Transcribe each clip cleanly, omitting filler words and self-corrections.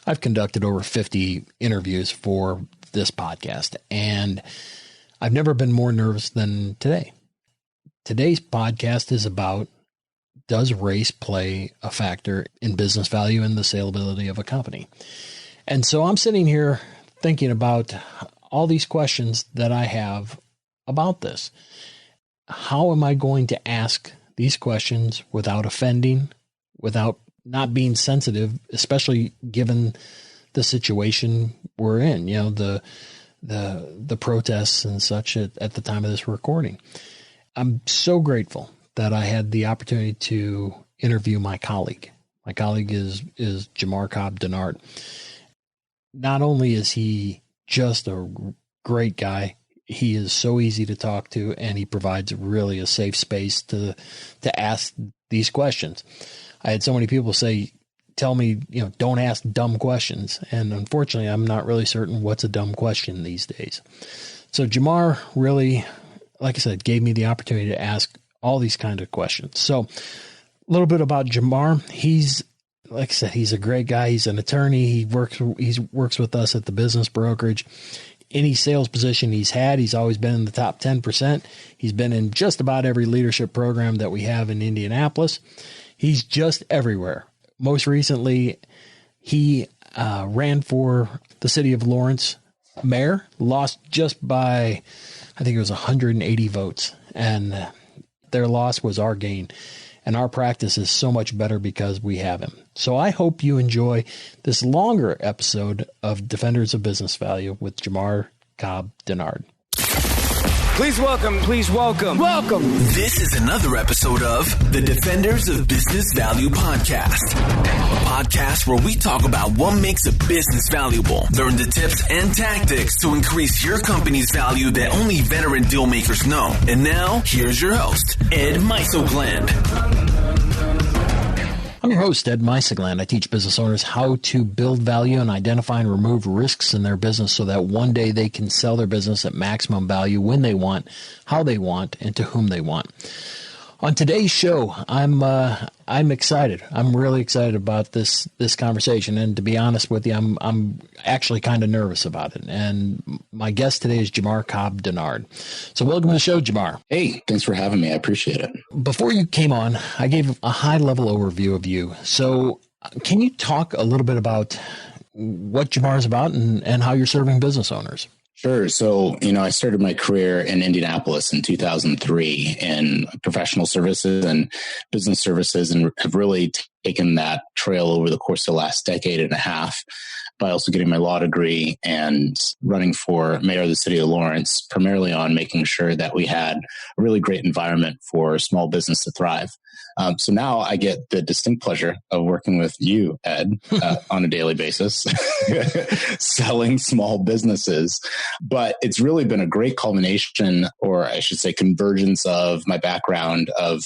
I've conducted over 50 interviews for this podcast, and I've never been more nervous than today. Today's podcast is about, does race play a factor in business value and the salability of a company? And so I'm sitting here thinking about all these questions that I have about this. How am I going to ask these questions without offending, without not being sensitive, especially given the situation we're in, you know, the protests and such at the time of this recording? I'm so grateful that I had the opportunity to interview my colleague. My colleague is Jamar Cobb-Dennard. Not only is he just a great guy, he is so easy to talk to, and he provides really a safe space to ask these questions. I had so many people tell me, don't ask dumb questions. And unfortunately, I'm not really certain what's a dumb question these days. So Jamar really, like I said, gave me the opportunity to ask all these kind of questions. So a little bit about Jamar. Like I said, he's a great guy. He's an attorney. He works with us at the business brokerage. Any sales position he's had, he's always been in the top 10%. He's been in just about every leadership program that we have in Indianapolis. He's just everywhere. Most recently, he ran for the city of Lawrence mayor, lost just by, I think it was 180 votes. And their loss was our gain. And our practice is so much better because we have him. So I hope you enjoy this longer episode of Defenders of Business Value with Jamar Cobb-Dennard. Please welcome. This is another episode of the Defenders of Business Value podcast. A podcast where we talk about what makes a business valuable. Learn the tips and tactics to increase your company's value that only veteran deal makers know. And now, here's your host, Ed Meisselgland. I'm your host, Ed Meisselgland. I teach business owners how to build value and identify and remove risks in their business so that one day they can sell their business at maximum value when they want, how they want, and to whom they want. On today's show, I'm excited. I'm really excited about this conversation, and to be honest with you, I'm actually kind of nervous about it. And my guest today is Jamar Cobb-Dennard. So welcome to the show, Jamar. Hey, thanks for having me. I appreciate it. Before you came on, I gave a high-level overview of you. So can you talk a little bit about what Jamar is about and how you're serving business owners? Sure. So, I started my career in Indianapolis in 2003 in professional services and business services, and have really taken that trail over the course of the last decade and a half by also getting my law degree and running for mayor of the city of Lawrence, primarily on making sure that we had a really great environment for small business to thrive. So now I get the distinct pleasure of working with you, Ed, on a daily basis, selling small businesses. But it's really been a great culmination, or I should say convergence, of my background of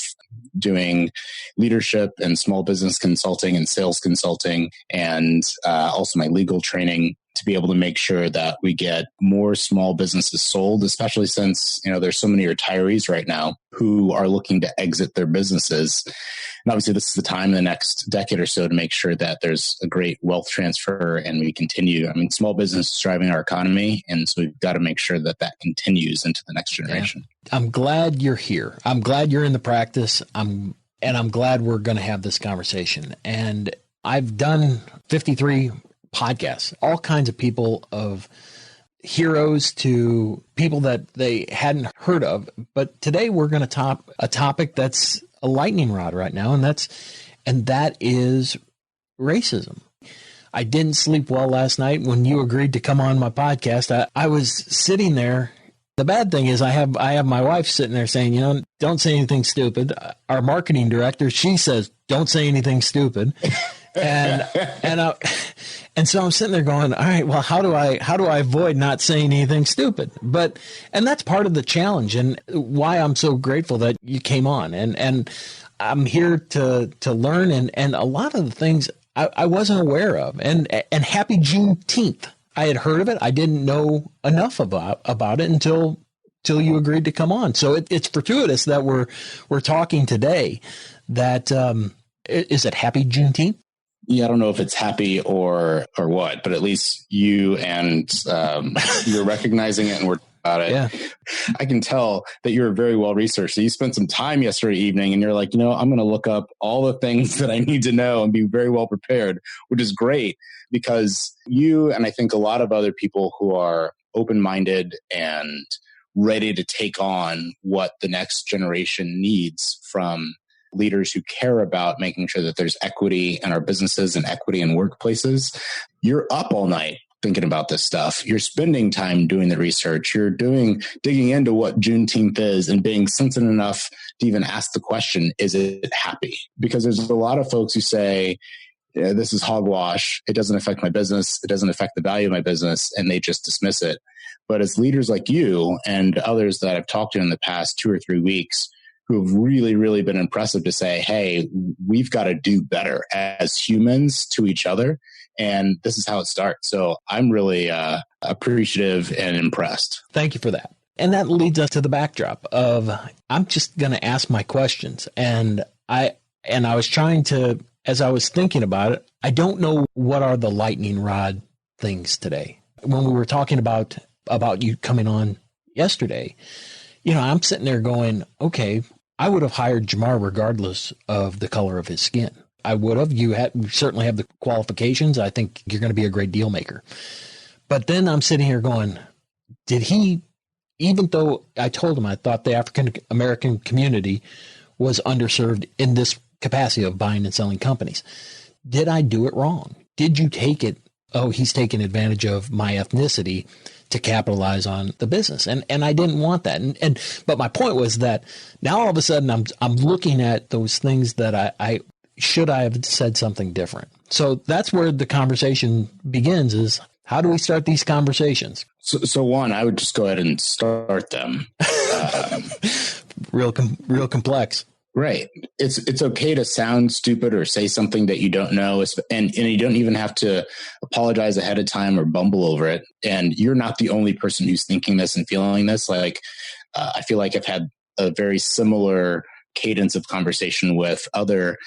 doing leadership and small business consulting and sales consulting, and also my legal training, to be able to make sure that we get more small businesses sold, especially since, there's so many retirees right now who are looking to exit their businesses. And obviously this is the time in the next decade or so to make sure that there's a great wealth transfer and we continue. Small business is driving our economy. And so we've got to make sure that continues into the next generation. Yeah. I'm glad you're here. I'm glad you're in the practice. I'm glad we're going to have this conversation. And I've done 53 podcasts, all kinds of people, of heroes to people that they hadn't heard of. But today we're going to top a topic that's a lightning rod right now, and that is racism. I didn't sleep well last night when you agreed to come on my podcast. I was sitting there. The bad thing is I have my wife sitting there saying, don't say anything stupid. Our marketing director, she says, don't say anything stupid. And so I'm sitting there going, all right, well, how do I avoid not saying anything stupid? And that's part of the challenge, and why I'm so grateful that you came on, and I'm here to learn. And a lot of the things I wasn't aware of, and happy Juneteenth. I had heard of it. I didn't know enough about it until you agreed to come on. So it's fortuitous that we're talking today. That is it. Happy Juneteenth. Yeah, I don't know if it's happy or what, but at least you and you're recognizing it and we're about it. Yeah. I can tell that you're very well researched. So you spent some time yesterday evening and you're like, I'm going to look up all the things that I need to know and be very well prepared, which is great because you and I think a lot of other people who are open-minded and ready to take on what the next generation needs from leaders who care about making sure that there's equity in our businesses and equity in workplaces. You're up all night thinking about this stuff. You're spending time doing the research. You're digging into what Juneteenth is and being sensitive enough to even ask the question, is it happy? Because there's a lot of folks who say, this is hogwash. It doesn't affect my business. It doesn't affect the value of my business. And they just dismiss it. But as leaders like you and others that I've talked to in the past 2 or 3 weeks, who have really, really been impressive to say, hey, we've got to do better as humans to each other. And this is how it starts. So I'm really appreciative and impressed. Thank you for that. And that leads us to the backdrop of, I'm just going to ask my questions. And I was trying to, as I was thinking about it, I don't know what are the lightning rod things today. When we were talking about you coming on yesterday, I'm sitting there going, okay, I would have hired Jamar regardless of the color of his skin. I would have. You certainly have the qualifications. I think you're going to be a great deal maker. But then I'm sitting here going, did he, even though I told him I thought the African American community was underserved in this capacity of buying and selling companies, did I do it wrong? Did you take it, he's taking advantage of my ethnicity to capitalize on the business. And I didn't want that. But my point was that now all of a sudden I'm looking at those things that I should I have said something different. So that's where the conversation begins, is how do we start these conversations? So one, I would just go ahead and start them. Real complex. Right. It's okay to sound stupid or say something that you don't know. And you don't even have to apologize ahead of time or bumble over it. And you're not the only person who's thinking this and feeling this. Like, I feel like I've had a very similar cadence of conversation with other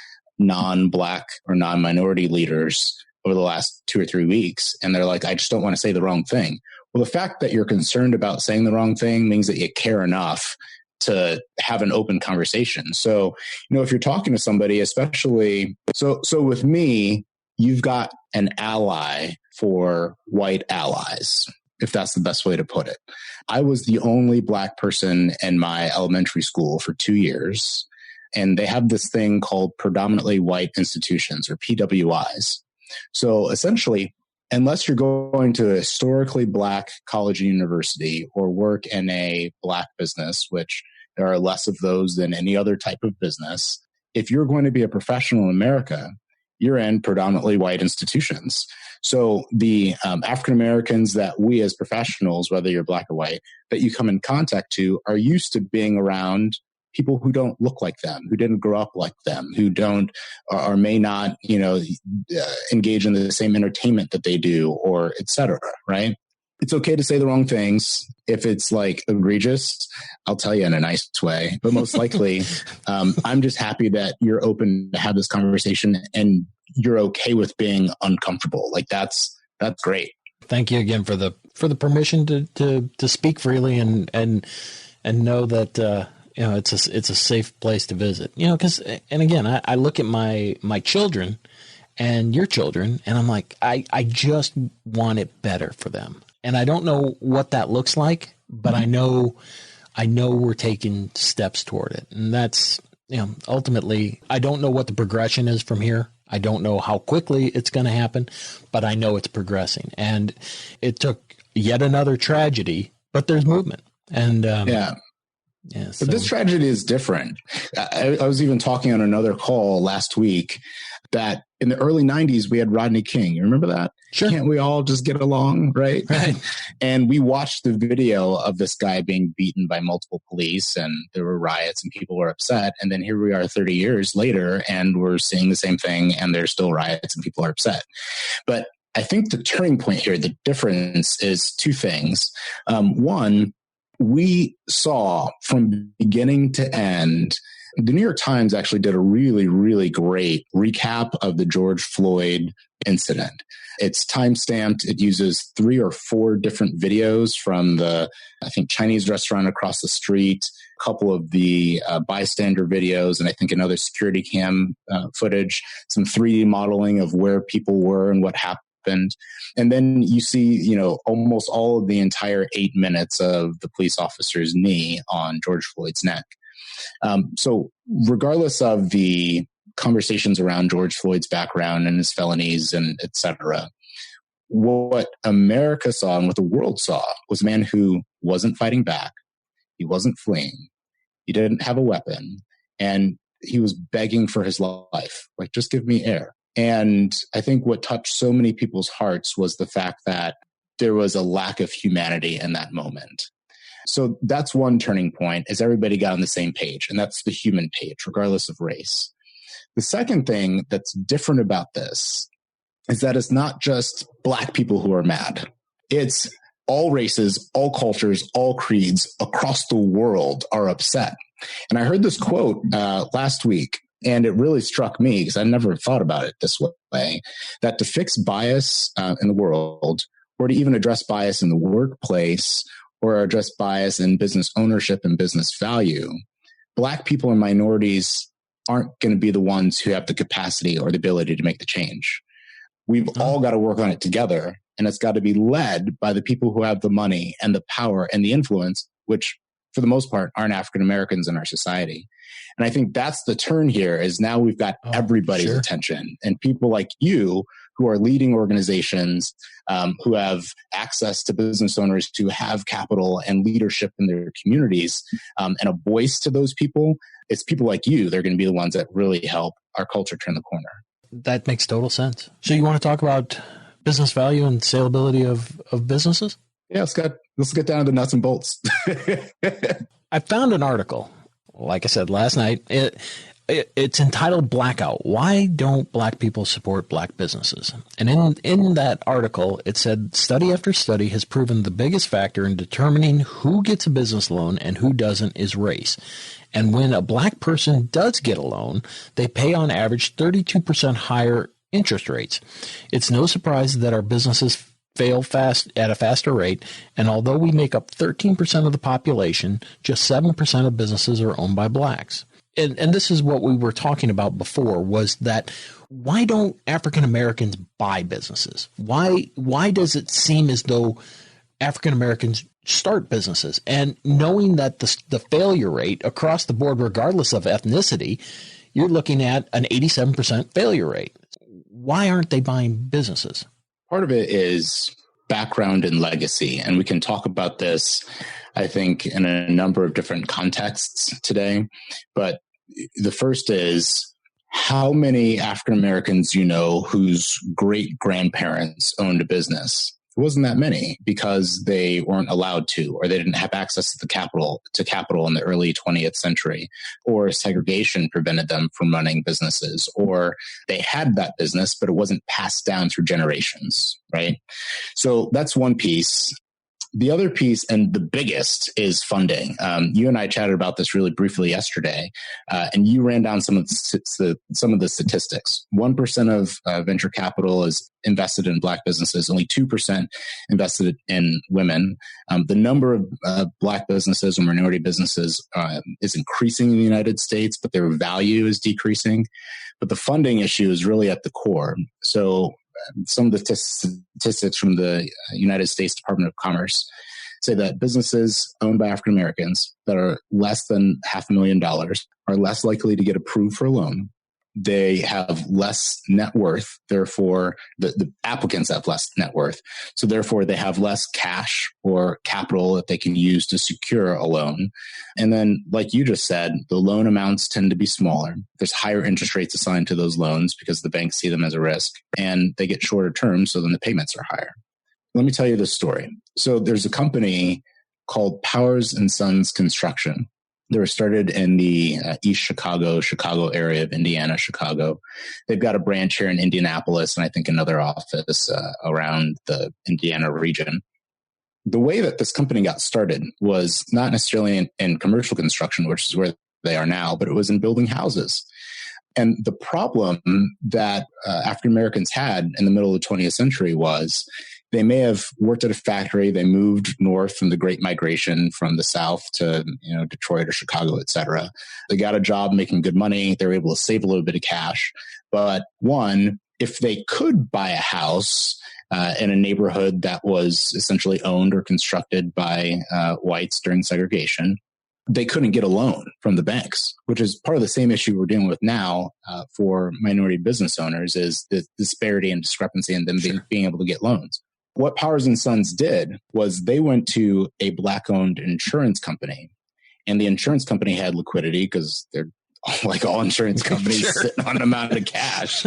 non-Black or non-minority leaders over the last 2 or 3 weeks. And they're like, I just don't want to say the wrong thing. Well, the fact that you're concerned about saying the wrong thing means that you care enough to have an open conversation. So, if you're talking to somebody, especially, so with me, you've got an ally for white allies, if that's the best way to put it. I was the only Black person in my elementary school for 2 years, and they have this thing called predominantly white institutions, or PWIs. So essentially, unless you're going to a historically Black college and university or work in a Black business, which there are less of those than any other type of business, if you're going to be a professional in America, you're in predominantly white institutions. So the African Americans that we as professionals, whether you're Black or white, that you come in contact to are used to being around people who don't look like them, who didn't grow up like them, who don't or may not, engage in the same entertainment that they do, or et cetera, right? It's okay to say the wrong things. If it's like egregious, I'll tell you in a nice way. But most likely, I'm just happy that you're open to have this conversation and you're okay with being uncomfortable. Like that's great. Thank you again for the permission to speak freely and know that it's a safe place to visit. Because again, I look at my children and your children, and I'm like, I just want it better for them. And I don't know what that looks like, but I know we're taking steps toward it. And that's, ultimately, I don't know what the progression is from here. I don't know how quickly it's going to happen, but I know it's progressing. And it took yet another tragedy, but there's movement. And yeah. So. But this tragedy is different. I was even talking on another call last week that in the early 90s, we had Rodney King. You remember that? Sure. Can't we all just get along, right? Right. And we watched the video of this guy being beaten by multiple police, and there were riots and people were upset. And then here we are 30 years later, and we're seeing the same thing, and there's still riots and people are upset. But I think the turning point here, the difference is two things. One, we saw from beginning to end The New York Times actually did a really, really great recap of the George Floyd incident. It's time-stamped. It uses 3 or 4 different videos from the, I think, Chinese restaurant across the street, a couple of the bystander videos, and I think another security cam footage, some 3D modeling of where people were and what happened. And then you see, almost all of the entire 8 minutes of the police officer's knee on George Floyd's neck. So regardless of the conversations around George Floyd's background and his felonies and et cetera, what America saw and what the world saw was a man who wasn't fighting back. He wasn't fleeing. He didn't have a weapon. And he was begging for his life. Like, just give me air. And I think what touched so many people's hearts was the fact that there was a lack of humanity in that moment. So that's one turning point, is everybody got on the same page, and that's the human page, regardless of race. The second thing that's different about this is that it's not just Black people who are mad. It's all races, all cultures, all creeds across the world are upset. And I heard this quote last week, and it really struck me because I never thought about it this way, that to fix bias in the world, or to even address bias in the workplace, or address bias in business ownership and business value, Black people and minorities aren't going to be the ones who have the capacity or the ability to make the change. We've all got to work on it together, and it's got to be led by the people who have the money and the power and the influence, which for the most part aren't African Americans in our society. And I think that's the turn here, is now we've got everybody's attention, and people like you who are leading organizations, who have access to business owners, who have capital and leadership in their communities, and a voice to those people. It's people like you. They're going to be the ones that really help our culture turn the corner. That makes total sense. So you want to talk about business value and salability of businesses? Yeah, let's get down to the nuts and bolts. I found an article, like I said last night. It's entitled Blackout. Why don't Black people support Black businesses? And in that article, it said study after study has proven the biggest factor in determining who gets a business loan and who doesn't is race. And when a Black person does get a loan, they pay on average 32% higher interest rates. It's no surprise that our businesses fail fast at a faster rate. And although we make up 13% of the population, just 7% of businesses are owned by Blacks. And this is what we were talking about before, was that why don't African Americans buy businesses? Why does it seem as though African Americans start businesses? And knowing that the failure rate across the board, regardless of ethnicity, you're looking at an 87% failure rate. Why aren't they buying businesses? Part of it is background and legacy. And we can talk about this, I think, in a number of different contexts today. But the first is, how many African Americans whose great grandparents owned a business? It wasn't that many, because they weren't allowed to, or they didn't have access to capital in the early 20th century, or segregation prevented them from running businesses, or they had that business, but it wasn't passed down through generations, right? So that's one piece. The other piece, and the biggest, is funding. You and I chatted about this really briefly yesterday, and you ran down some of the statistics. 1% of venture capital is invested in Black businesses. Only 2% invested in women. The number of Black businesses or minority businesses is increasing in the United States, but their value is decreasing. But the funding issue is really at the core. So some of the statistics from the United States Department of Commerce say that businesses owned by African Americans that are less than $500,000 are less likely to get approved for a loan. They have less net worth. Therefore, the applicants have less net worth. So therefore, they have less cash or capital that they can use to secure a loan. And then, like you just said, the loan amounts tend to be smaller. There's higher interest rates assigned to those loans because the banks see them as a risk, and they get shorter terms, so then the payments are higher. Let me tell you this story. So there's a company called Powers and Sons Construction. They were started in the East Chicago area of Indiana, Chicago. They've got a branch here in Indianapolis, and I think another office around the Indiana region. The way that this company got started was not necessarily in commercial construction, which is where they are now, but it was in building houses. And the problem that African Americans had in the middle of the 20th century was they may have worked at a factory. They moved north from the Great Migration from the South to, Detroit or Chicago, et cetera. They got a job making good money. They were able to save a little bit of cash. But one, if they could buy a house in a neighborhood that was essentially owned or constructed by whites during segregation, they couldn't get a loan from the banks, which is part of the same issue we're dealing with now for minority business owners, is the disparity and discrepancy in them being able to get loans. What Powers and Sons did was they went to a Black-owned insurance company, and the insurance company had liquidity because they're like all insurance companies sitting on an amount of cash.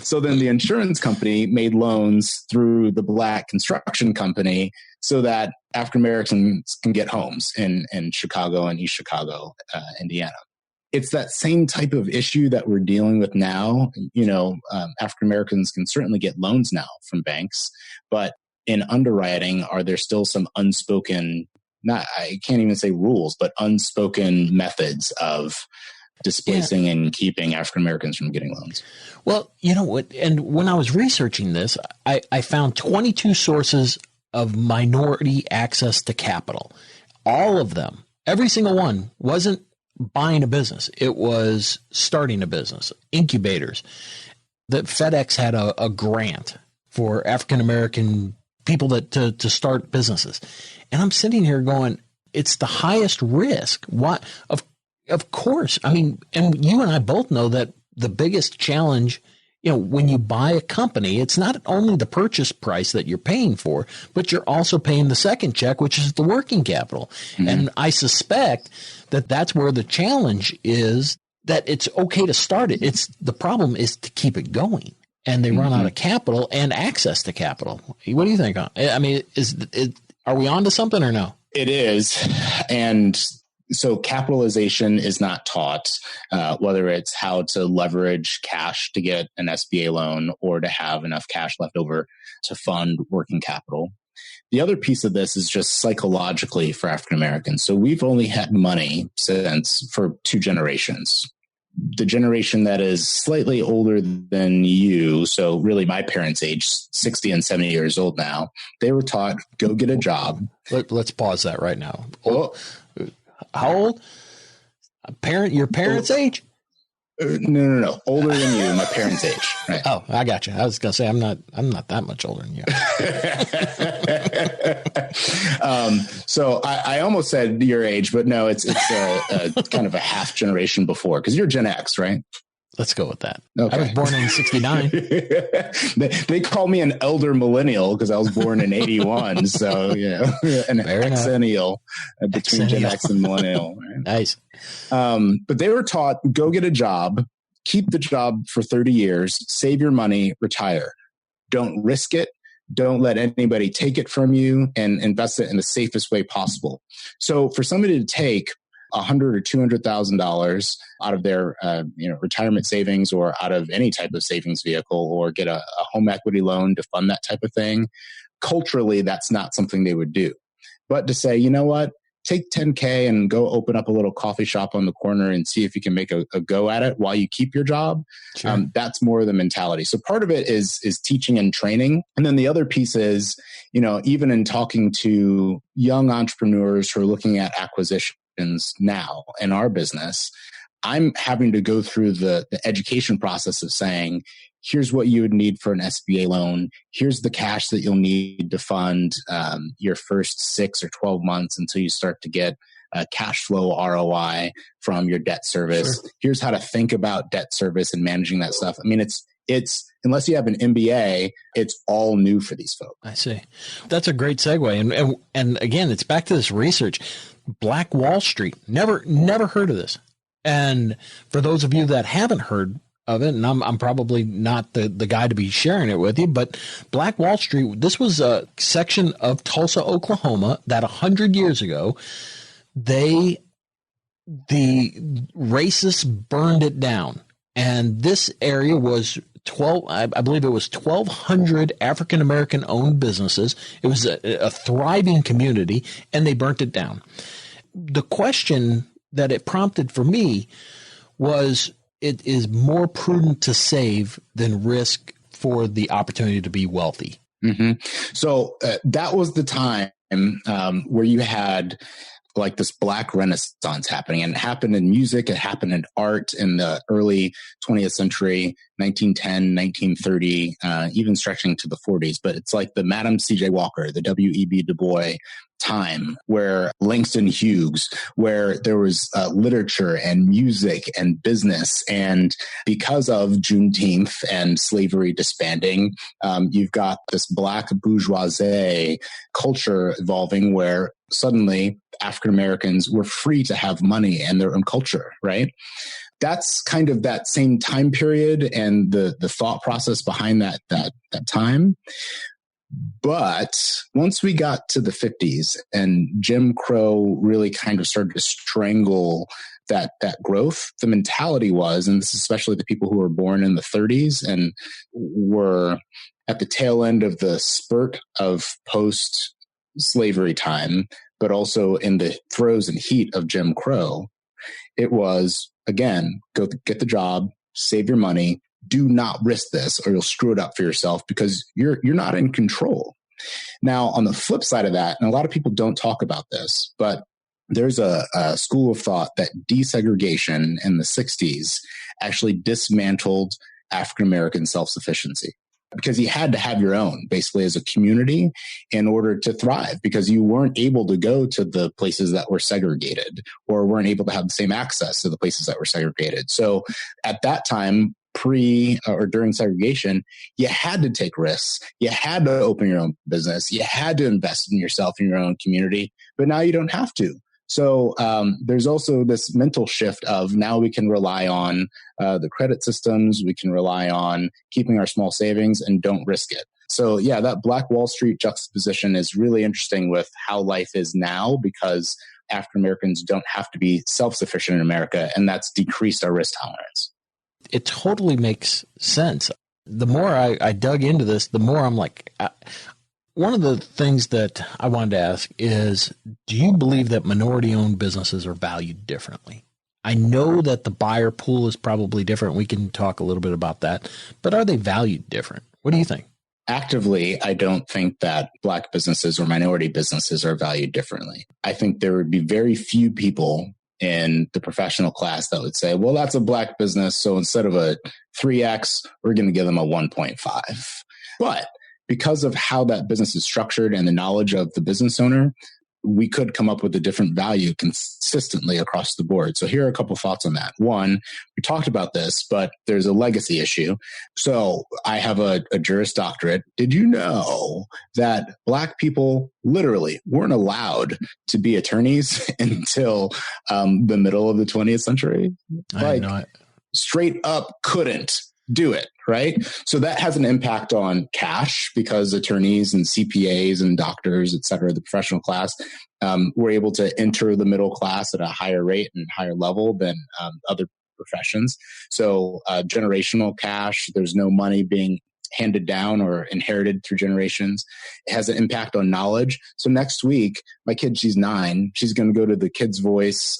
So then the insurance company made loans through the Black construction company so that African Americans can get homes in Chicago and East Chicago, Indiana. It's that same type of issue that we're dealing with now. African Americans can certainly get loans now from banks, but in underwriting, are there still some unspoken, I can't even say rules, but unspoken methods of displacing and keeping African Americans from getting loans? Well, you know what? And when I was researching this, I found 22 sources of minority access to capital. All of them, every single one, wasn't buying a business. It was starting a business, incubators. That FedEx had a grant for African American people to start businesses. And I'm sitting here going, it's the highest risk. What? Of course. I mean, and you and I both know that the biggest challenge, when you buy a company, it's not only the purchase price that you're paying for, but you're also paying the second check, which is the working capital. Mm-hmm. And I suspect that that's where the challenge is, that it's okay to start it. The problem is to keep it going. And they run out of capital and access to capital. What do you think? I mean, are we on to something or no? It is. And so capitalization is not taught, whether it's how to leverage cash to get an SBA loan or to have enough cash left over to fund working capital. The other piece of this is just psychologically for African Americans. So we've only had money for 2 generations. The generation that is slightly older than you, so really my parents' age, 60 and 70 years old now, they were taught, go get a job. Let's pause that right now. How old? Your parents' age? No. Older than you, my parents' age. Right. Oh, I got you. I was going to say I'm not that much older than you. So I almost said your age, but no, it's a kind of a half generation before, because you're Gen X, right? Let's go with that. Okay. I was born in 69. They call me an elder millennial because I was born in 81. So, an exennial between Gen X and millennial. Right? Nice. But they were taught, go get a job, keep the job for 30 years, save your money, retire. Don't risk it. Don't let anybody take it from you, and invest it in the safest way possible. So for somebody to take $100,000 or $200,000 out of their retirement savings, or out of any type of savings vehicle, or get a home equity loan to fund that type of thing, culturally, that's not something they would do. But to say, you know what, take $10K and go open up a little coffee shop on the corner and see if you can make a go at it while you keep your job. Sure. That's more the mentality. So part of it is teaching and training. And then the other piece is, even in talking to young entrepreneurs who are looking at acquisitions now in our business, I'm having to go through the education process of saying, here's what you would need for an SBA loan. Here's the cash that you'll need to fund your first 6 or 12 months until you start to get cash flow ROI from your debt service. Sure. Here's how to think about debt service and managing that stuff. I mean, it's unless you have an MBA, it's all new for these folks. I see. That's a great segue. And again, it's back to this research. Black Wall Street. Never heard of this. And for those of you that haven't heard of it, and I'm probably not the guy to be sharing it with you, but Black Wall Street, this was a section of Tulsa, Oklahoma, that 100 years ago, the racists burned it down. And this area was I believe it was 1,200 African-American owned businesses. It was a thriving community, and they burnt it down. The question that it prompted for me was it is more prudent to save than risk for the opportunity to be wealthy. Mm-hmm. So that was the time where you had like this Black Renaissance happening, and it happened in music. It happened in art in the early 20th century, 1910, 1930, even stretching to the 40s. But it's like the Madam C.J. Walker, the W.E.B. Du Bois time, where Langston Hughes, where there was literature and music and business. And because of Juneteenth and slavery disbanding, you've got this Black bourgeoisie culture evolving where suddenly African Americans were free to have money and their own culture, right? That's kind of that same time period and the thought process behind that time. But once we got to the 50s and Jim Crow really kind of started to strangle that growth, the mentality was, and this is especially the people who were born in the 30s and were at the tail end of the spurt of post-slavery time, but also in the throes and heat of Jim Crow, it was, again, go get the job, save your money, do not risk this or you'll screw it up for yourself because you're not in control. Now, on the flip side of that, and a lot of people don't talk about this, but there's a school of thought that desegregation in the 60s actually dismantled African-American self-sufficiency, because you had to have your own basically as a community in order to thrive, because you weren't able to go to the places that were segregated or weren't able to have the same access to the places that were segregated. So at that time, pre or during segregation, you had to take risks. You had to open your own business. You had to invest in yourself and your own community, but now you don't have to. So there's also this mental shift of now we can rely on the credit systems. We can rely on keeping our small savings and don't risk it. So yeah, that Black Wall Street juxtaposition is really interesting with how life is now, because African Americans don't have to be self-sufficient in America, and that's decreased our risk tolerance. It totally makes sense. The more I dug into this, the more I'm like, one of the things that I wanted to ask is, do you believe that minority-owned businesses are valued differently? I know that the buyer pool is probably different. We can talk a little bit about that. But are they valued different? What do you think? Actively, I don't think that Black businesses or minority businesses are valued differently. I think there would be very few people in the professional class that would say, well, that's a Black business, so instead of a 3X, we're going to give them a 1.5. But because of how that business is structured and the knowledge of the business owner, we could come up with a different value consistently across the board. So here are a couple thoughts on that. One, we talked about this, but there's a legacy issue. So I have a Juris Doctorate. Did you know that Black people literally weren't allowed to be attorneys until the middle of the 20th century? Like, straight up couldn't do it, right? So that has an impact on cash, because attorneys and CPAs and doctors, et cetera, the professional class, were able to enter the middle class at a higher rate and higher level than other professions. So generational cash, there's no money being handed down or inherited through generations. It has an impact on knowledge. So next week, my kid, she's 9, she's going to go to the Kids Voice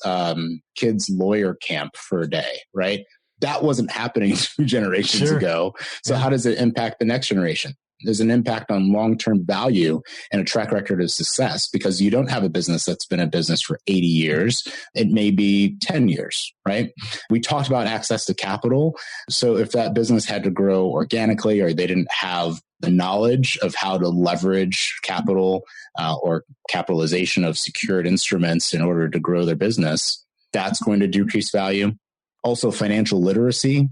kids lawyer camp for a day, right? That wasn't happening 2 generations ago. So how does it impact the next generation? There's an impact on long-term value and a track record of success, because you don't have a business that's been a business for 80 years. It may be 10 years, right? We talked about access to capital. So if that business had to grow organically, or they didn't have the knowledge of how to leverage capital or capitalization of secured instruments in order to grow their business, that's going to decrease value. Also, financial literacy,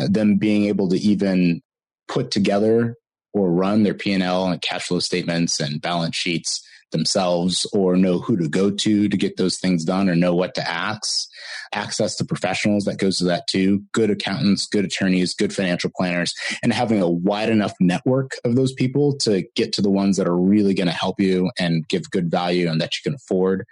them being able to even put together or run their P&L and cash flow statements and balance sheets themselves, or know who to go to get those things done, or know what to ask. Access to professionals, that goes to that too. Good accountants, good attorneys, good financial planners, and having a wide enough network of those people to get to the ones that are really going to help you and give good value and that you can afford.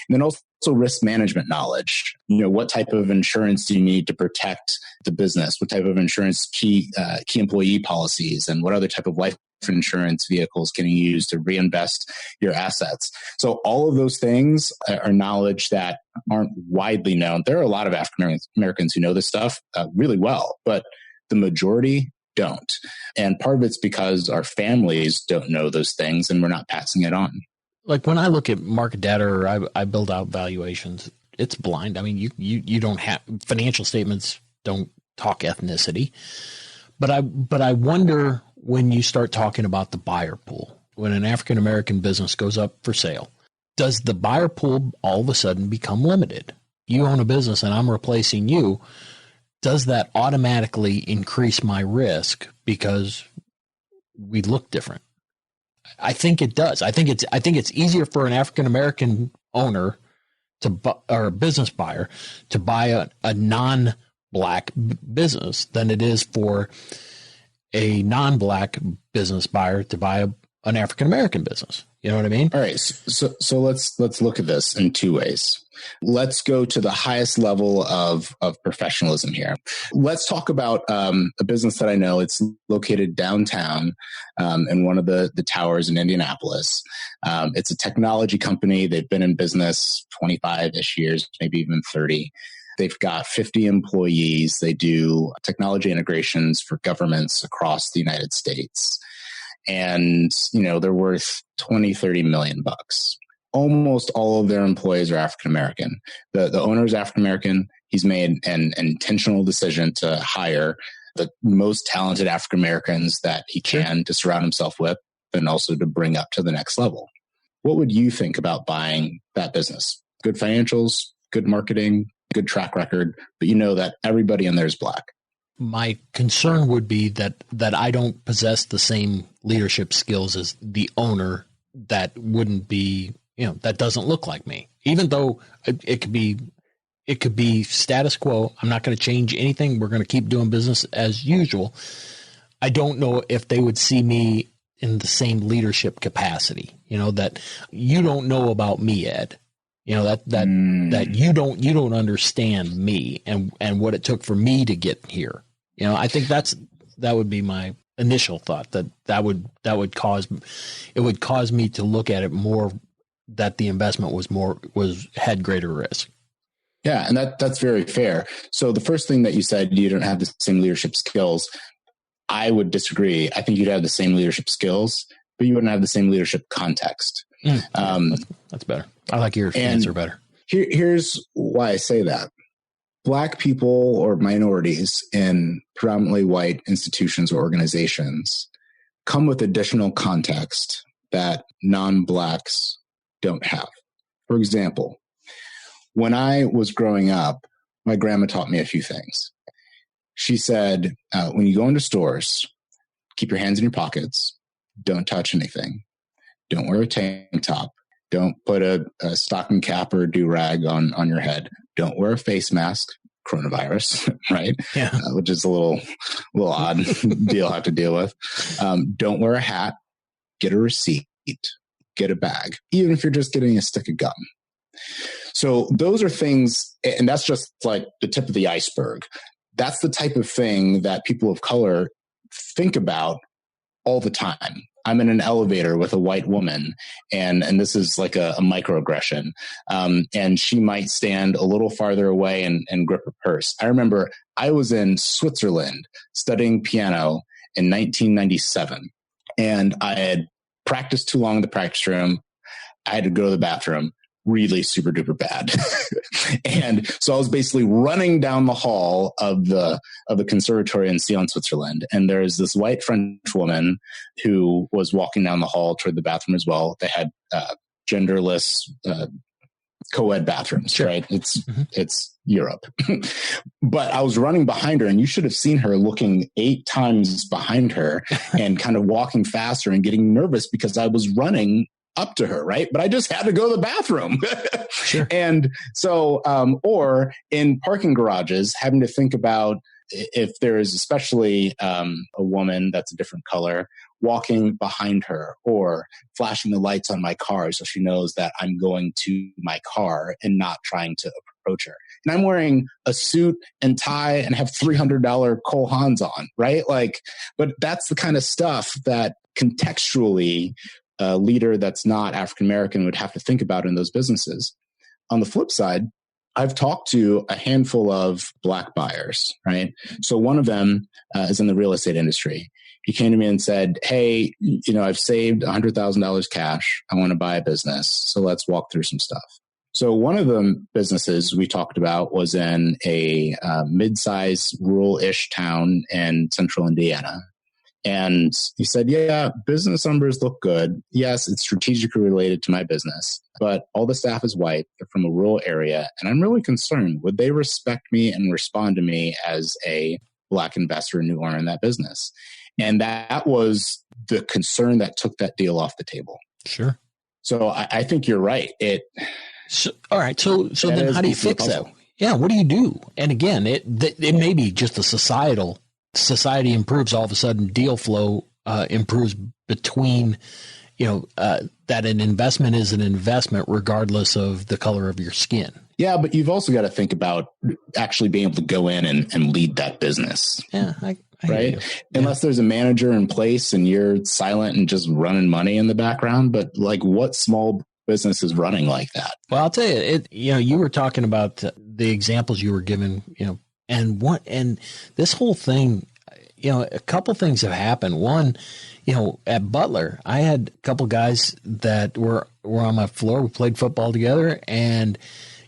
And then also risk management knowledge. You know, what type of insurance do you need to protect the business? What type of insurance, key employee policies, and what other type of life insurance vehicles getting used to reinvest your assets. So all of those things are knowledge that aren't widely known. There are a lot of African Americans who know this stuff really well, but the majority don't. And part of it's because our families don't know those things and we're not passing it on. Like when I look at market data or I build out valuations, it's blind. I mean, you don't have financial statements don't talk ethnicity, but I wonder when you start talking about the buyer pool, when an African American business goes up for sale, does the buyer pool all of a sudden become limited? You own a business and I'm replacing you. Does that automatically increase my risk because we look different? I think it does. I think it's easier for an African American owner or a business buyer to buy a non-Black business than it is for a non-Black business buyer to buy an African American business. You know what I mean? All right. So let's look at this in two ways. Let's go to the highest level of professionalism here. Let's talk about a business that I know. It's located downtown in one of the towers in Indianapolis. It's a technology company. They've been in business 25-ish years, maybe even 30. They've got 50 employees. They do technology integrations for governments across the United States. And, they're worth 20, 30 million bucks. Almost all of their employees are African American. The owner is African American. He's made an intentional decision to hire the most talented African Americans that he can to surround himself with, and also to bring up to the next level. What would you think about buying that business? Good financials, good marketing, good track record, but that everybody in there is Black. My concern would be that I don't possess the same leadership skills as the owner that wouldn't be, that doesn't look like me. Even though it could be status quo. I'm not going to change anything. We're going to keep doing business as usual. I don't know if they would see me in the same leadership capacity, that you don't know about me, Ed. That you don't understand me and what it took for me to get here. I think that would be my initial thought, that would cause me to look at it more, that the investment had greater risk. Yeah. And that's very fair. So the first thing that you said, you don't have the same leadership skills. I would disagree. I think you'd have the same leadership skills, but you wouldn't have the same leadership context. That's better. I like your answer better. Here's why I say that. Black people or minorities in predominantly white institutions or organizations come with additional context that non-Blacks don't have. For example, when I was growing up, my grandma taught me a few things. She said, when you go into stores, keep your hands in your pockets. Don't touch anything. Don't wear a tank top. Don't put a stocking cap or a do-rag on your head. Don't wear a face mask. Coronavirus, right? Yeah. Which is a little odd deal I have to deal with. Don't wear a hat. Get a receipt. Get a bag, even if you're just getting a stick of gum. So those are things, and that's just like the tip of the iceberg. That's the type of thing that people of color think about all the time. I'm in an elevator with a white woman, and this is like a microaggression. And she might stand a little farther away and grip her purse. I remember I was in Switzerland studying piano in 1997, and I had practiced too long in the practice room. I had to go to the bathroom really super duper bad. And so I was basically running down the hall of the conservatory in Sion, Switzerland. And there's this white French woman who was walking down the hall toward the bathroom as well. They had genderless co-ed bathrooms, sure. Right? It's Europe. But I was running behind her, and you should have seen her looking 8 times behind her and kind of walking faster and getting nervous because I was running up to her, right? But I just had to go to the bathroom. Sure. And so, or in parking garages, having to think about if there is especially a woman that's a different color walking behind her, or flashing the lights on my car so she knows that I'm going to my car and not trying to approach her. And I'm wearing a suit and tie and have $300 Cole Haans on, right? Like, but that's the kind of stuff that contextually a leader that's not African-American would have to think about in those businesses. On the flip side, I've talked to a handful of Black buyers, right? So one of them is in the real estate industry. He came to me and said, hey, I've saved $100,000 cash. I want to buy a business. So let's walk through some stuff. So one of the businesses we talked about was in a mid-sized rural-ish town in central Indiana. And he said, yeah, business numbers look good. Yes, it's strategically related to my business, but all the staff is white. They're from a rural area. And I'm really concerned. Would they respect me and respond to me as a Black investor and new owner in that business? And that was the concern that took that deal off the table. Sure. So I think you're right. All right. So then how do you fix that? Yeah. What do you do? And again, it may be just a society improves, all of a sudden deal flow improves between, that an investment is an investment regardless of the color of your skin. Yeah, but you've also got to think about actually being able to go in and lead that business. Yeah, I right? Yeah. Unless there's a manager in place and you're silent and just running money in the background. But like, what small business is running like that? Well, I'll tell you, you were talking about the examples you were given, and this whole thing, a couple things have happened. One, at Butler, I had a couple guys that were on my floor. We played football together, and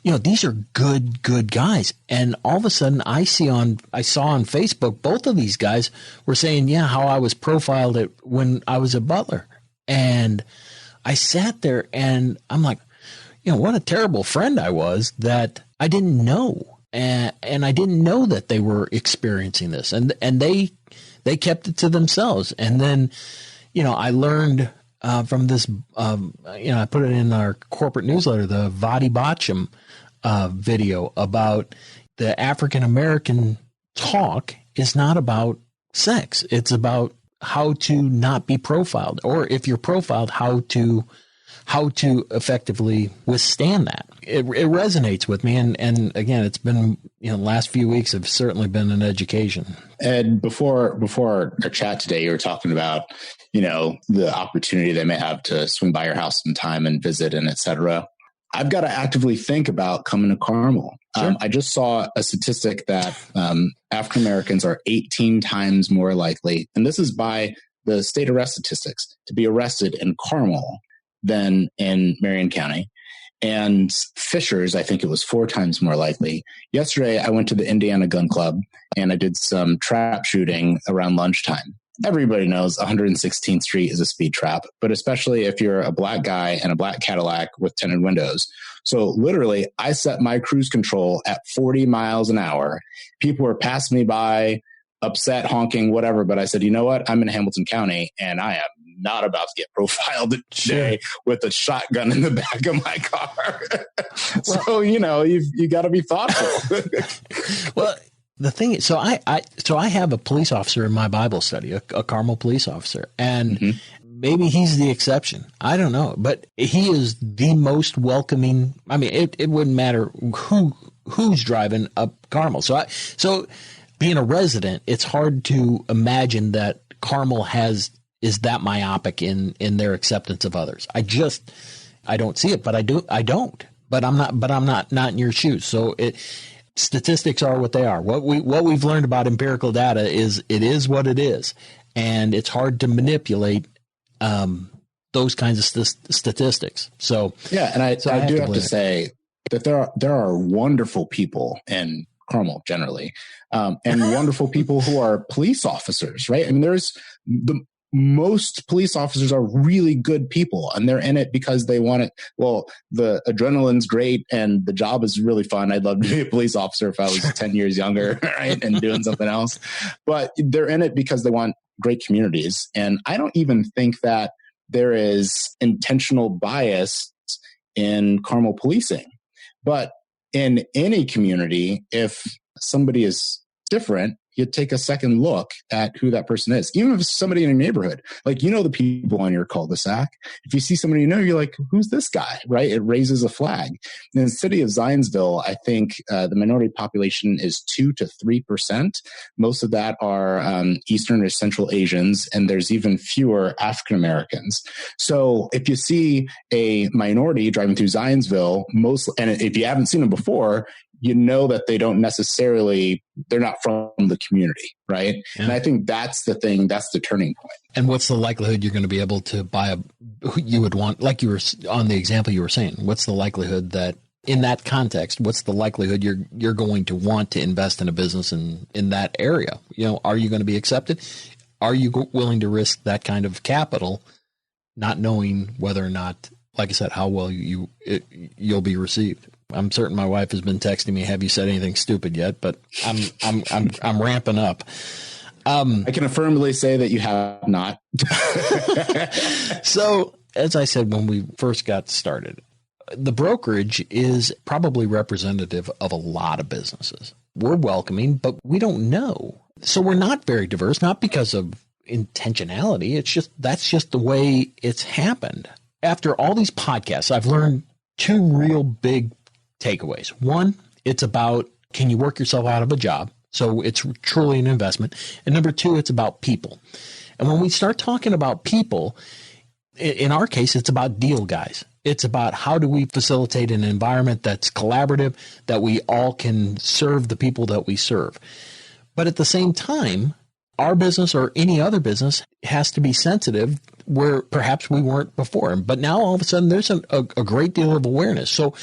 these are good guys. And all of a sudden I saw on Facebook, both of these guys were saying, how I was profiled when I was at Butler. And I sat there and I'm like, what a terrible friend I was that I didn't know. And I didn't know that they were experiencing this, and they kept it to themselves. And then, I learned from this, I put it in our corporate newsletter, the Vadi Bacham video about the African-American talk is not about sex. It's about how to not be profiled, or if you're profiled, how to effectively withstand that. It resonates with me. And again, it's been, the last few weeks have certainly been an education. Ed, before our chat today, you were talking about, the opportunity they may have to swing by your house sometime and visit and et cetera. I've got to actively think about coming to Carmel. Sure. I just saw a statistic that African Americans are 18 times more likely, and this is by the state arrest statistics, to be arrested in Carmel than in Marion County. And Fishers, I think it was 4 times more likely. Yesterday, I went to the Indiana Gun Club and I did some trap shooting around lunchtime. Everybody knows 116th Street is a speed trap, but especially if you're a Black guy in a black Cadillac with tinted windows. So literally, I set my cruise control at 40 miles an hour. People were passing me by, upset, honking, whatever. But I said, you know what? I'm in Hamilton County and I am not about to get profiled today with a shotgun in the back of my car. So, you got to be thoughtful. Well, the thing is, so I have a police officer in my Bible study, a Carmel police officer, and maybe he's the exception. I don't know, but he is the most welcoming. I mean, it wouldn't matter who's driving up Carmel. So being a resident, it's hard to imagine that Carmel is that myopic in their acceptance of others. I don't see it, but I don't. But I'm not in your shoes. So statistics are what they are. What we've learned about empirical data is it is what it is, and it's hard to manipulate those kinds of statistics. So yeah, and I do have to say that there are wonderful people in Carmel generally, and wonderful people who are police officers, right? I mean, most police officers are really good people, and they're in it because they want it. Well, the adrenaline's great and the job is really fun. I'd love to be a police officer if I was 10 years younger, right? And doing something else. But they're in it because they want great communities. And I don't even think that there is intentional bias in Carmel policing. But in any community, if somebody is different, you take a second look at who that person is. Even if it's somebody in your neighborhood, like, you know, the people on your cul-de-sac. If you see somebody you know, you're like, who's this guy, right? It raises a flag. In the city of Zionsville, I think the minority population is 2 to 3%. Most of that are Eastern or Central Asians, and there's even fewer African Americans. So if you see a minority driving through Zionsville, and if you haven't seen them before, you know that they're not from the community, right? Yeah. And I think that's the thing, that's the turning point. And what's the likelihood you're going to be able to buy you would want, like you were on the example you were saying, what's the likelihood that in that context, what's the likelihood you're going to want to invest in a business in that area? You know, are you going to be accepted? Are you willing to risk that kind of capital, not knowing whether or not, like I said, how well you'll be received? I'm certain my wife has been texting me, have you said anything stupid yet? But I'm ramping up. I can affirmatively say that you have not. So, as I said, when we first got started, the brokerage is probably representative of a lot of businesses. We're welcoming, but we don't know. So we're not very diverse, not because of intentionality. That's just the way it's happened. After all these podcasts, I've learned two real big takeaways. One, it's about, can you work yourself out of a job? So it's truly an investment. And number two, it's about people. And when we start talking about people, in our case, it's about deal guys. It's about how do we facilitate an environment that's collaborative, that we all can serve the people that we serve. But at the same time, our business or any other business has to be sensitive where perhaps we weren't before. But now all of a sudden there's a great deal of awareness. So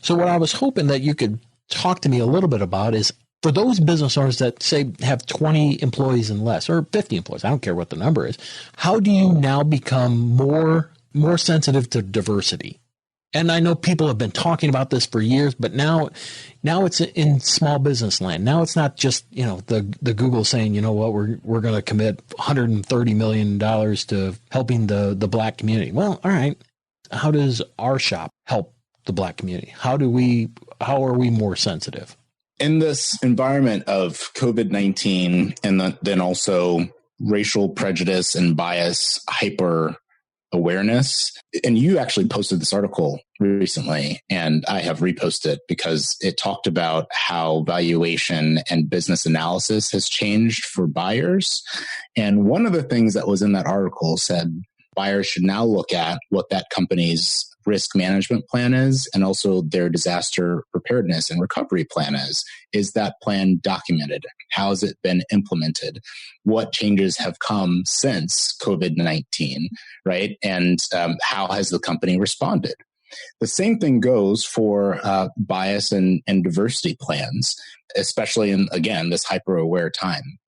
what I was hoping that you could talk to me a little bit about is for those business owners that say have 20 employees and less or 50 employees, I don't care what the number is. How do you now become more sensitive to diversity? And I know people have been talking about this for years, but now it's in small business land. Now it's not just, you know, the Google saying, you know what, we're going to commit $130 million to helping the Black community. Well, all right. How does our shop help the Black community? How are we more sensitive? In this environment of COVID-19 and then also racial prejudice and bias, hyper awareness. And you actually posted this article recently, and I have reposted because it talked about how valuation and business analysis has changed for buyers. And one of the things that was in that article said buyers should now look at what that company's risk management plan is and also their disaster preparedness and recovery plan is. Is that plan documented? How has it been implemented? What changes have come since COVID-19, right? And how has the company responded? The same thing goes for bias and diversity plans, especially in, again, this hyper-aware time.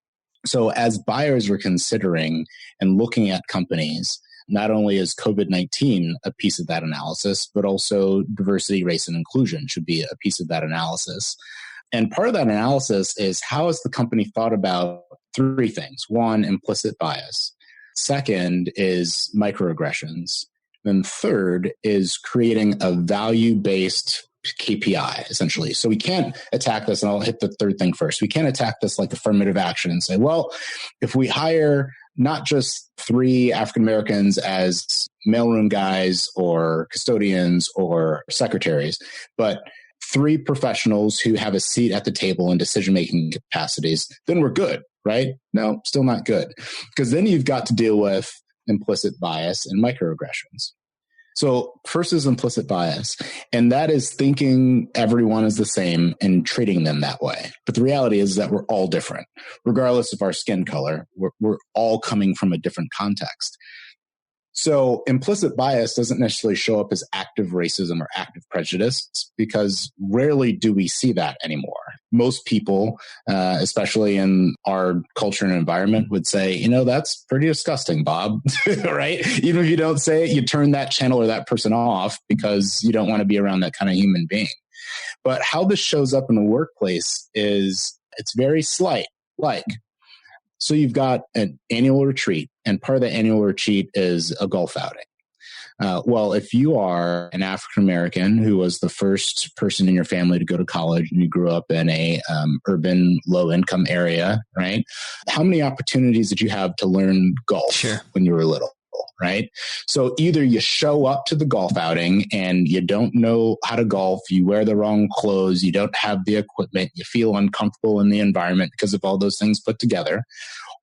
So as buyers are considering and looking at companies, not only is COVID-19 a piece of that analysis, but also diversity, race, and inclusion should be a piece of that analysis. And part of that analysis is how has the company thought about three things. One, implicit bias. Second is microaggressions. Then third is creating a value-based KPI, essentially. So we can't attack this, and I'll hit the third thing first. We can't attack this like affirmative action and say, well, if we hire not just 3 African Americans as mailroom guys or custodians or secretaries, but 3 professionals who have a seat at the table in decision-making capacities, then we're good, right? No, still not good. Because then you've got to deal with implicit bias and microaggressions. So first is implicit bias, and that is thinking everyone is the same and treating them that way. But the reality is that we're all different. Regardless of our skin color, we're all coming from a different context. So implicit bias doesn't necessarily show up as active racism or active prejudice because rarely do we see that anymore. Most people, especially in our culture and environment, would say, you know, that's pretty disgusting, Bob, right? Even if you don't say it, you turn that channel or that person off because you don't want to be around that kind of human being. But how this shows up in the workplace is it's very slight, so you've got an annual retreat, and part of the annual retreat is a golf outing. Well, if you are an African-American who was the first person in your family to go to college and you grew up in a urban low-income area, right? How many opportunities did you have to learn golf when you were little? Right. So either you show up to the golf outing and you don't know how to golf, you wear the wrong clothes, you don't have the equipment, you feel uncomfortable in the environment because of all those things put together,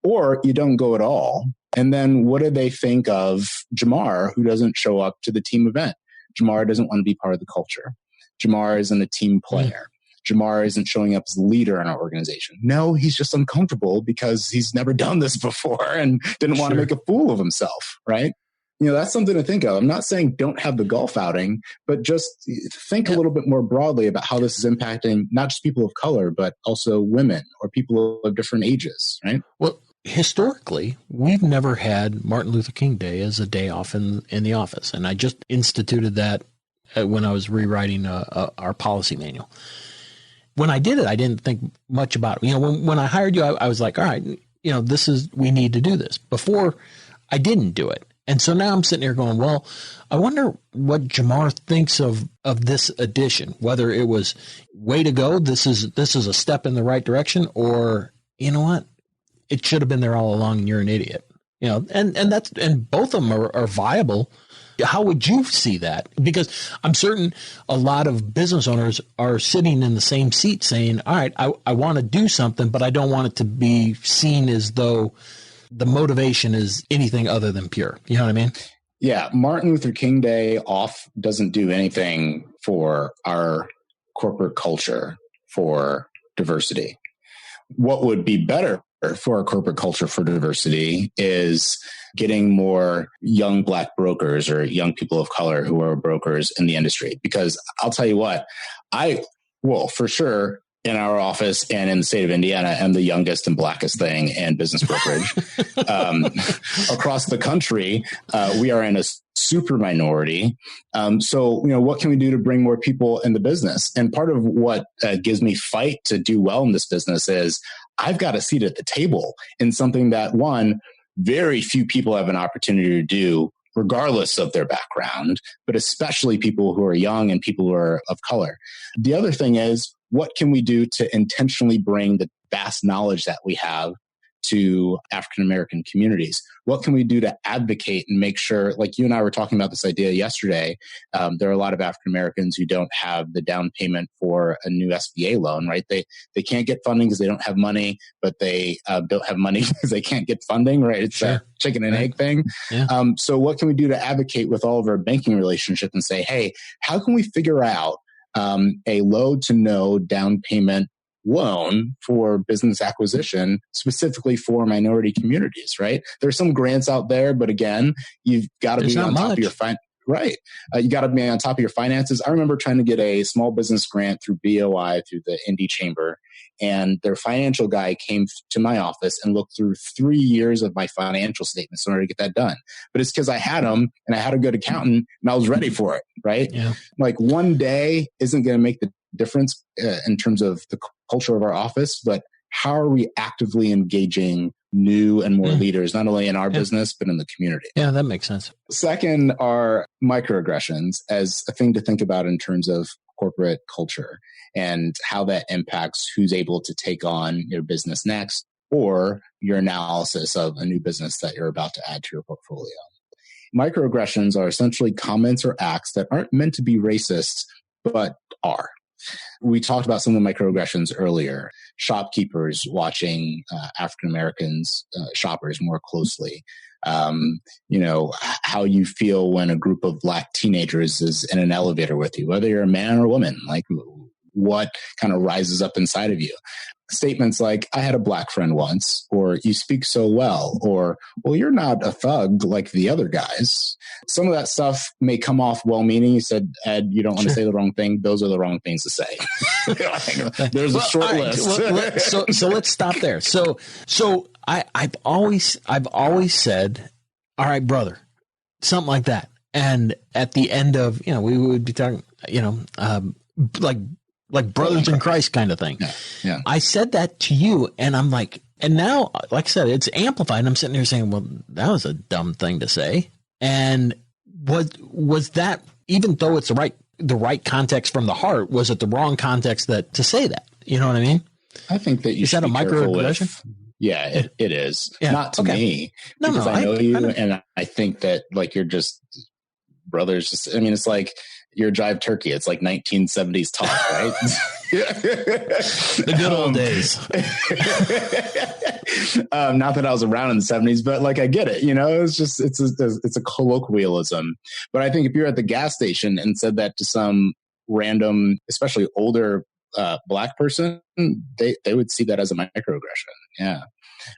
or you don't go at all. And then what do they think of Jamar, who doesn't show up to the team event? Jamar doesn't want to be part of the culture. Jamar isn't a team player. Jamar isn't showing up as a leader in our organization. No, he's just uncomfortable because he's never done this before and didn't want to make a fool of himself, right? That's something to think of. I'm not saying don't have the golf outing, but just think a little bit more broadly about how this is impacting not just people of color, but also women or people of different ages, right? Well, historically, we've never had Martin Luther King Day as a day off in the office. And I just instituted that when I was rewriting our policy manual. When I did it, I didn't think much about it. When I hired you, I was like, all right, we need to do this. Before, I didn't do it. And so now I'm sitting here going, well, I wonder what Jamar thinks of this addition, whether it was way to go, this is a step in the right direction, or, you know what, it should have been there all along and you're an idiot. And both of them are viable. How would you see that? Because I'm certain a lot of business owners are sitting in the same seat saying, all right, I want to do something, but I don't want it to be seen as though the motivation is anything other than pure. You know what I mean? Yeah. Martin Luther King Day off doesn't do anything for our corporate culture for diversity. What would be better for our corporate culture for diversity is getting more young Black brokers or young people of color who are brokers in the industry. Because I'll tell you what, for sure, in our office and in the state of Indiana, I'm the youngest and Blackest thing in business brokerage. Across the country, we are in a super minority. So, what can we do to bring more people in the business? And part of what gives me fight to do well in this business is I've got a seat at the table in something that, one, very few people have an opportunity to do regardless of their background, but especially people who are young and people who are of color. The other thing is, what can we do to intentionally bring the vast knowledge that we have to African-American communities? What can we do to advocate and make sure, like you and I were talking about this idea yesterday, there are a lot of African-Americans who don't have the down payment for a new SBA loan, right? They can't get funding because they don't have money, but they don't have money because they can't get funding, right? It's a chicken and egg thing. Yeah. So what can we do to advocate with all of our banking relationship and say, hey, how can we figure out a low to no down payment loan for business acquisition, specifically for minority communities, right? There's some grants out there, but again, you've got to be on top of your right. You got to be on top of your finances. I remember trying to get a small business grant through BOI, through the Indy Chamber, and their financial guy came to my office and looked through 3 years of my financial statements in order to get that done. But it's because I had them and I had a good accountant and I was ready for it, right? Yeah. Like one day isn't going to make the difference in terms of the culture of our office, but how are we actively engaging new and more leaders, not only in our business, but in the community? Yeah, that makes sense. Second are microaggressions as a thing to think about in terms of corporate culture and how that impacts who's able to take on your business next or your analysis of a new business that you're about to add to your portfolio. Microaggressions are essentially comments or acts that aren't meant to be racist, but are. We talked about some of the microaggressions earlier. Shopkeepers watching African-Americans, shoppers more closely. How you feel when a group of Black teenagers is in an elevator with you, whether you're a man or a woman, like what kind of rises up inside of you. Statements like, I had a Black friend once, or you speak so well, or, well, you're not a thug like the other guys. Some of that stuff may come off well-meaning. You said, Ed, you don't want to say the wrong thing. Those are the wrong things to say. There's a short list. So let's stop there. So I've always said, all right, brother, something like that. And at the end of, we would be talking, like brothers in Christ kind of thing. Yeah. I said that to you and I'm like, and now, like I said, it's amplified. And I'm sitting here saying, well, that was a dumb thing to say. And was that, even though it's the right context from the heart, was it the wrong context to say that? You know what I mean? I think that you is should that a be careful microaggression? Yeah, it is. Yeah. Not to me, because I know you, and I think that like you're just brothers. I mean, it's like you're Jive Turkey. It's like 1970s talk, right? The good old days. Not that I was around in the 70s, but like I get it. You know, it's a colloquialism. But I think if you're at the gas station and said that to some random, especially older Black person, they would see that as a microaggression. Yeah.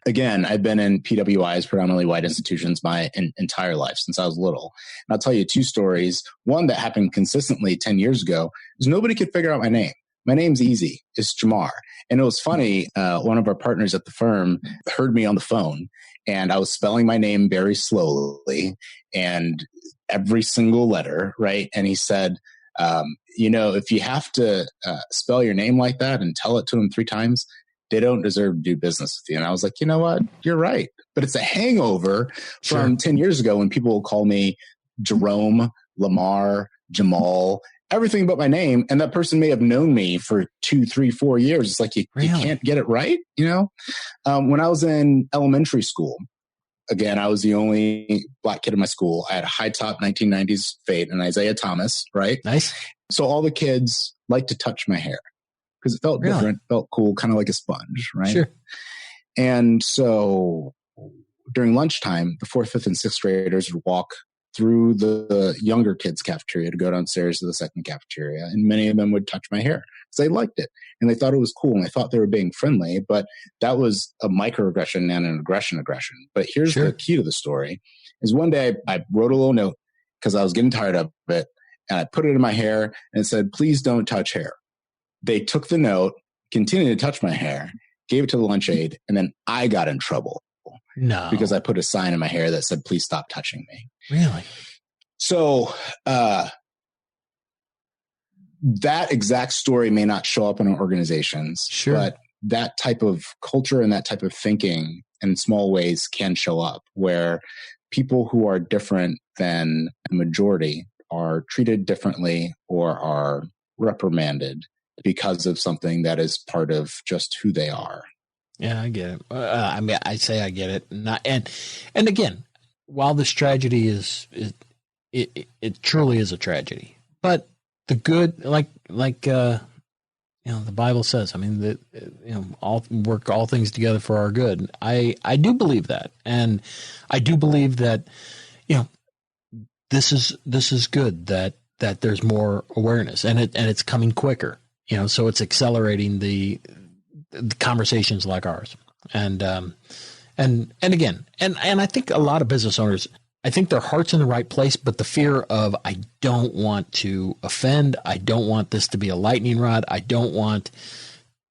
Again, I've been in PWIs, predominantly white institutions, my entire life since I was little. And I'll tell you two stories. One that happened consistently 10 years ago is nobody could figure out my name. My name's easy. It's Jamar. And it was funny. One of our partners at the firm heard me on the phone, and I was spelling my name very slowly and every single letter, right? And he said, if you have to spell your name like that and tell it to them 3 times, they don't deserve to do business with you. And I was like, you know what? You're right. But it's a hangover from 10 years ago when people will call me Jerome, Lamar, Jamal, everything but my name. And that person may have known me for 2, 3, 4 years. It's like, you can't get it right. You know, when I was in elementary school, again, I was the only Black kid in my school. I had a high top 1990s fade and Isaiah Thomas, right? Nice. So all the kids liked to touch my hair because it felt different, felt cool, kind of like a sponge, right? Sure. And so during lunchtime, the 4th, 5th, and 6th graders would walk through the younger kids' cafeteria to go downstairs to the second cafeteria. And many of them would touch my hair because they liked it. And they thought it was cool. And they thought they were being friendly. But that was a microaggression and an aggression. But here's the key to the story is one day I wrote a little note because I was getting tired of it. And I put it in my hair and it said, please don't touch hair. They took the note, continued to touch my hair, gave it to the lunch aide, and then I got in trouble. No. Because I put a sign in my hair that said, please stop touching me. Really? So that exact story may not show up in our organizations, but that type of culture and that type of thinking in small ways can show up where people who are different than the majority are treated differently or are reprimanded because of something that is part of just who they are. Yeah, I get it. I mean, I say I get it. And again, while this tragedy it truly is a tragedy, but the good, like the Bible says, I mean, all things together for our good. I do believe that, and I do believe that, this is good that there's more awareness and it's coming quicker, so it's accelerating the conversations like ours. And again, I think a lot of business owners, I think their heart's in the right place, but the fear of, I don't want to offend. I don't want this to be a lightning rod. I don't want,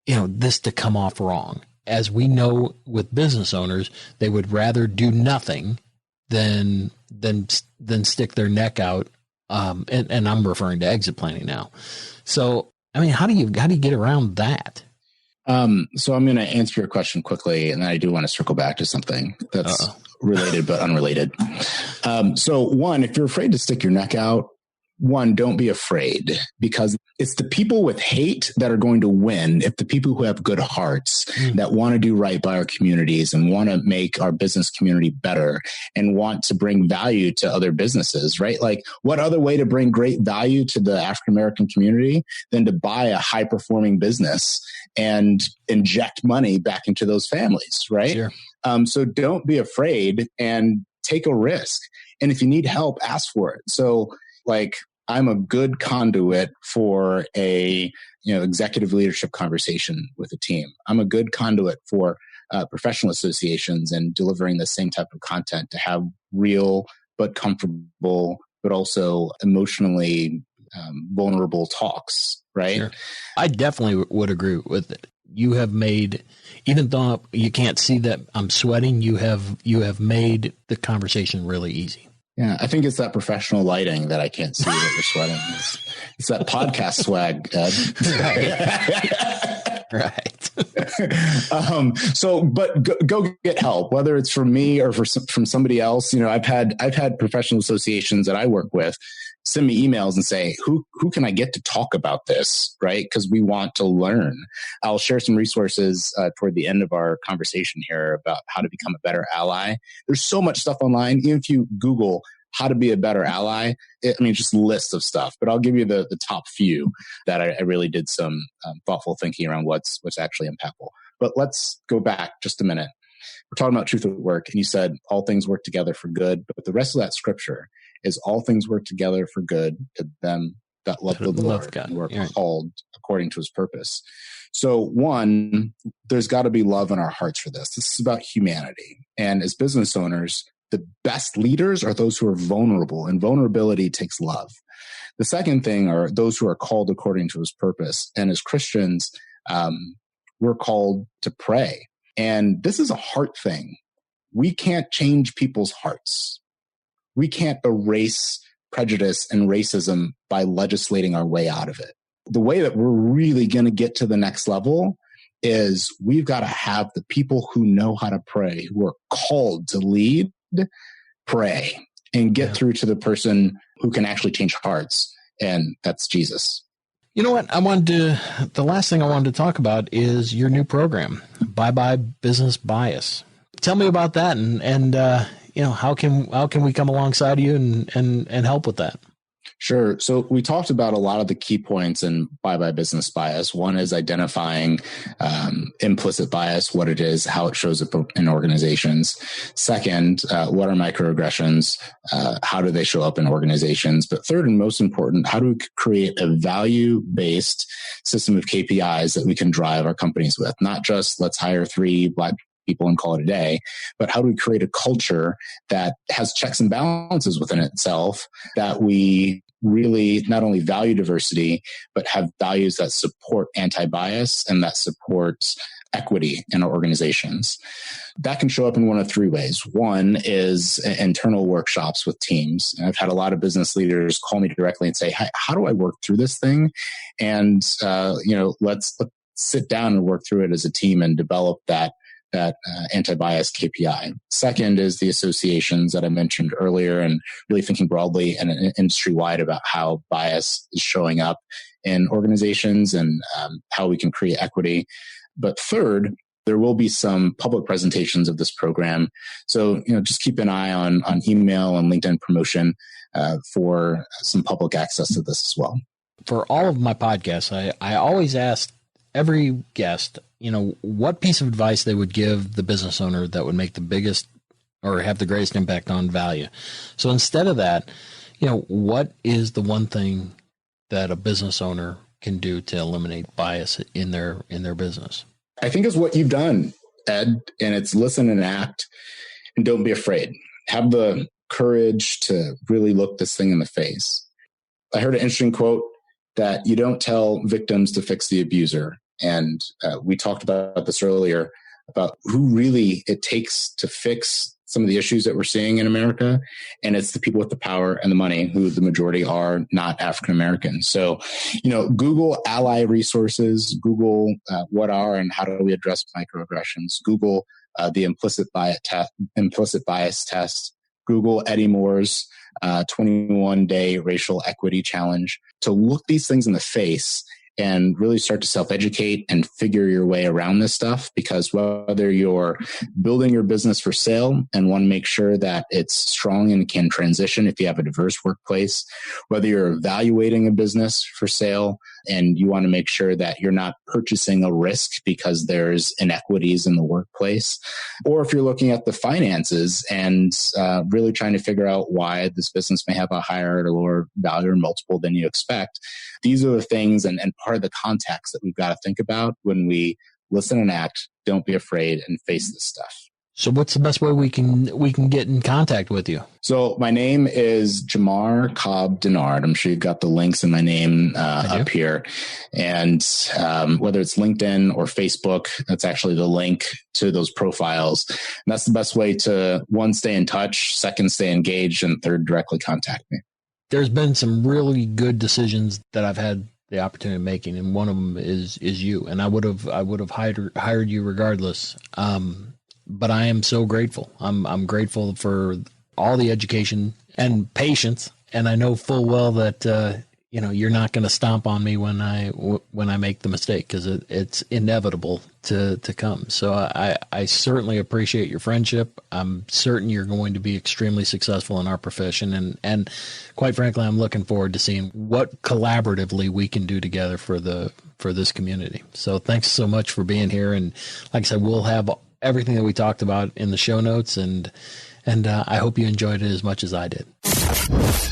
this to come off wrong. As we know with business owners, they would rather do nothing than stick their neck out. And I'm referring to exit planning now. So, I mean, how do you get around that? So I'm going to answer your question quickly, and then I do want to circle back to something that's related but unrelated. So one, if you're afraid to stick your neck out, one, don't be afraid, because it's the people with hate that are going to win. If the people who have good hearts that want to do right by our communities and want to make our business community better and want to bring value to other businesses, right? Like, what other way to bring great value to the African-American community than to buy a high-performing business and inject money back into those families, right? Sure. So don't be afraid and take a risk. And if you need help, ask for it. So, like, I'm a good conduit for a executive leadership conversation with a team. I'm a good conduit for professional associations and delivering the same type of content to have real but comfortable, but also emotionally vulnerable talks, right? Sure. I definitely would agree with it. You have made, even though you can't see that I'm sweating, you have made the conversation really easy. Yeah, I think it's that professional lighting that I can't see that you're sweating. It's that podcast swag, Ed. Right. But go get help, whether it's from me or from somebody else. I've had professional associations that I work with send me emails and say, who can I get to talk about this? Right. Because we want to learn. I'll share some resources toward the end of our conversation here about how to become a better ally. There's so much stuff online. Even if you Google how to be a better ally, just lists of stuff, but I'll give you the top few that I really did some thoughtful thinking around what's actually impactful. But let's go back just a minute. We're talking about truth at work, and you said all things work together for good, but the rest of that scripture is all things work together for good to them that love the Lord God. and were called according to his purpose. So one, there's got to be love in our hearts for this. This is about humanity. And as business owners, the best leaders are those who are vulnerable, and vulnerability takes love. The second thing are those who are called according to his purpose. And as Christians, we're called to pray. And this is a heart thing. We can't change people's hearts. We can't erase prejudice and racism by legislating our way out of it. The way that we're really going to get to the next level is we've got to have the people who know how to pray, who are called to lead, pray and get through to the person who can actually change hearts. And that's Jesus. You know what? The last thing I wanted to talk about is your new program, Bye-Bye Business Bias. Tell me about that and how can we come alongside you and help with that? Sure. So we talked about a lot of the key points in Bye-Bye Business Bias. One is identifying implicit bias, what it is, how it shows up in organizations. Second, what are microaggressions? How do they show up in organizations? But third and most important, how do we create a value-based system of KPIs that we can drive our companies with? Not just let's hire 3 Black people and call it a day, but how do we create a culture that has checks and balances within itself, that we really not only value diversity, but have values that support anti-bias and that support equity in our organizations. That can show up in one of 3 ways. One is internal workshops with teams. And I've had a lot of business leaders call me directly and say, hey, how do I work through this thing? And, let's sit down and work through it as a team and develop that anti-bias KPI. Second is the associations that I mentioned earlier, and really thinking broadly and industry-wide about how bias is showing up in organizations and how we can create equity. But third, there will be some public presentations of this program. So, just keep an eye on email and LinkedIn promotion for some public access to this as well. For all of my podcasts, I always ask every guest, what piece of advice they would give the business owner that would make the biggest or have the greatest impact on value. So instead of that, what is the one thing that a business owner can do to eliminate bias in their business? I think it's what you've done, Ed, and it's listen and act and don't be afraid. Have the courage to really look this thing in the face. I heard an interesting quote that you don't tell victims to fix the abuser. And we talked about this earlier, about who really it takes to fix some of the issues that we're seeing in America. And it's the people with the power and the money, who the majority are not African Americans. So, Google ally resources, Google what are and how do we address microaggressions, Google the implicit bias test, Google Eddie Moore's 21-day racial equity challenge, to look these things in the face and really start to self-educate and figure your way around this stuff. Because whether you're building your business for sale and want to make sure that it's strong and can transition if you have a diverse workplace, whether you're evaluating a business for sale and you want to make sure that you're not purchasing a risk because there's inequities in the workplace, or if you're looking at the finances and really trying to figure out why this business may have a higher or lower value or multiple than you expect, these are the things and part of the context that we've got to think about when we listen and act, don't be afraid, and face this stuff. So what's the best way we can get in contact with you? So my name is Jamar Cobb-Dennard. I'm sure you've got the links in my name up here. And whether it's LinkedIn or Facebook, that's actually the link to those profiles. And that's the best way to, 1, stay in touch, 2, stay engaged, and 3, directly contact me. There's been some really good decisions that I've had the opportunity of making, and one of them is you. And I would have hired you regardless. But I am so grateful. I'm grateful for all the education and patience, and I know full well that you're not going to stomp on me when I make the mistake, because it's inevitable to come. So I certainly appreciate your friendship. I'm certain you're going to be extremely successful in our profession, and quite frankly, I'm looking forward to seeing what collaboratively we can do together for this community. So thanks so much for being here, and like I said, we'll have everything that we talked about in the show notes, and I hope you enjoyed it as much as I did.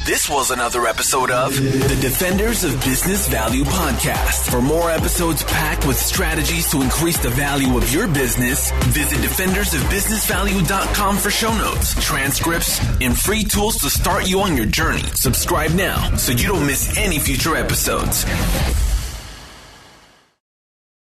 This was another episode of the Defenders of Business Value podcast. For more episodes packed with strategies to increase the value of your business, visit defendersofbusinessvalue.com for show notes, transcripts, and free tools to start you on your journey. Subscribe now so you don't miss any future episodes.